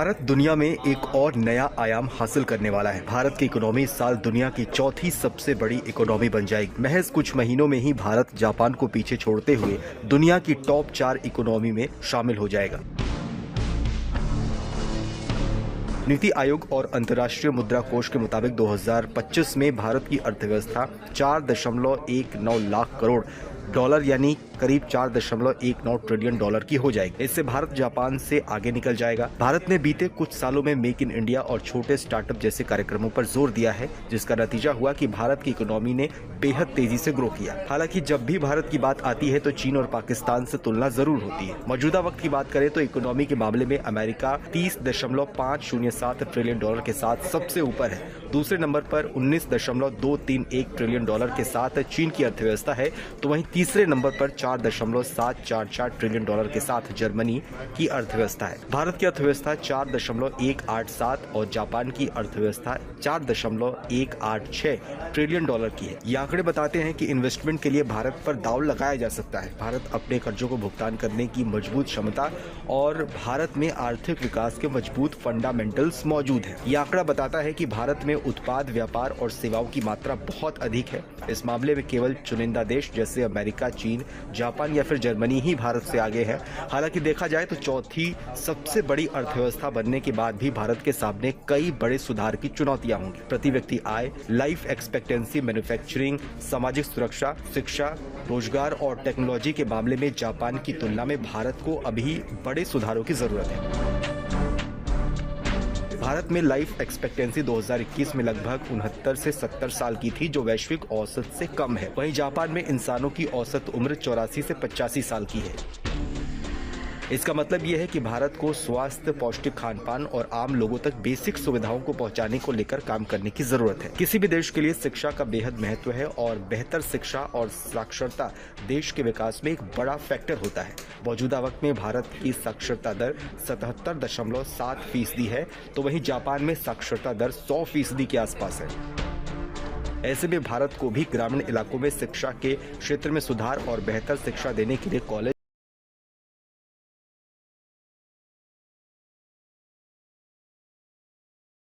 भारत दुनिया में एक और नया आयाम हासिल करने वाला है। भारत की इकोनॉमी इस साल दुनिया की चौथी सबसे बड़ी इकोनॉमी बन जाएगी। महज कुछ महीनों में ही भारत जापान को पीछे छोड़ते हुए दुनिया की टॉप 4 इकोनॉमी में शामिल हो जाएगा। नीति आयोग और अंतर्राष्ट्रीय मुद्रा कोष के मुताबिक 2025 में भारत की अर्थव्यवस्था 4.19 लाख करोड़ डॉलर यानी करीब 4.19 ट्रिलियन डॉलर की हो जाएगी। इससे भारत जापान से आगे निकल जाएगा। भारत ने बीते कुछ सालों में मेक इन इंडिया और छोटे स्टार्टअप जैसे कार्यक्रमों पर जोर दिया है, जिसका नतीजा हुआ कि भारत की इकोनॉमी ने बेहद तेजी से ग्रो किया। हालांकि जब भी भारत की बात आती है तो चीन और पाकिस्तान से तुलना जरूर होती है। मौजूदा वक्त की बात करें तो इकोनॉमी के मामले में अमेरिका 30.507 ट्रिलियन डॉलर के साथ सबसे ऊपर है। दूसरे नंबर पर 19.231 ट्रिलियन डॉलर के साथ चीन की अर्थव्यवस्था है, तो वहीं तीसरे नंबर पर 4.744 ट्रिलियन डॉलर के साथ जर्मनी की अर्थव्यवस्था है। भारत की अर्थव्यवस्था 4.187 और जापान की अर्थव्यवस्था 4.186 ट्रिलियन डॉलर की है। ये आंकड़े बताते हैं कि इन्वेस्टमेंट के लिए भारत पर दांव लगाया जा सकता है। भारत अपने कर्जों को भुगतान करने की मजबूत क्षमता और भारत में आर्थिक विकास के मजबूत फंडामेंटल्स मौजूद है। ये आंकड़ा बताता है कि भारत में उत्पाद, व्यापार और सेवाओं की मात्रा बहुत अधिक है। इस मामले में केवल चुनिंदा देश जैसे अमेरिका, चीन, जापान या फिर जर्मनी ही भारत से आगे है। हालांकि देखा जाए तो चौथी सबसे बड़ी अर्थव्यवस्था बनने के बाद भी भारत के सामने कई बड़े सुधार की चुनौतियां होंगी। प्रति व्यक्ति आय, लाइफ एक्सपेक्टेंसी, मैन्युफैक्चरिंग, सामाजिक सुरक्षा, शिक्षा, रोजगार और टेक्नोलॉजी के मामले में जापान की तुलना में भारत को अभी बड़े सुधारों की जरूरत है। भारत में लाइफ एक्सपेक्टेंसी 2021 में लगभग 69 से 70 साल की थी, जो वैश्विक औसत से कम है। वहीं जापान में इंसानों की औसत उम्र 84 से 85 साल की है। इसका मतलब यह है कि भारत को स्वास्थ्य, पौष्टिक खान पान और आम लोगों तक बेसिक सुविधाओं को पहुंचाने को लेकर काम करने की जरूरत है। किसी भी देश के लिए शिक्षा का बेहद महत्व है और बेहतर शिक्षा और साक्षरता देश के विकास में एक बड़ा फैक्टर होता है। मौजूदा वक्त में भारत की साक्षरता दर 77.7% है, तो वहीं जापान में साक्षरता दर 100% के आसपास है। ऐसे में भारत को भी ग्रामीण इलाकों में शिक्षा के क्षेत्र में सुधार और बेहतर शिक्षा देने के लिए कॉलेज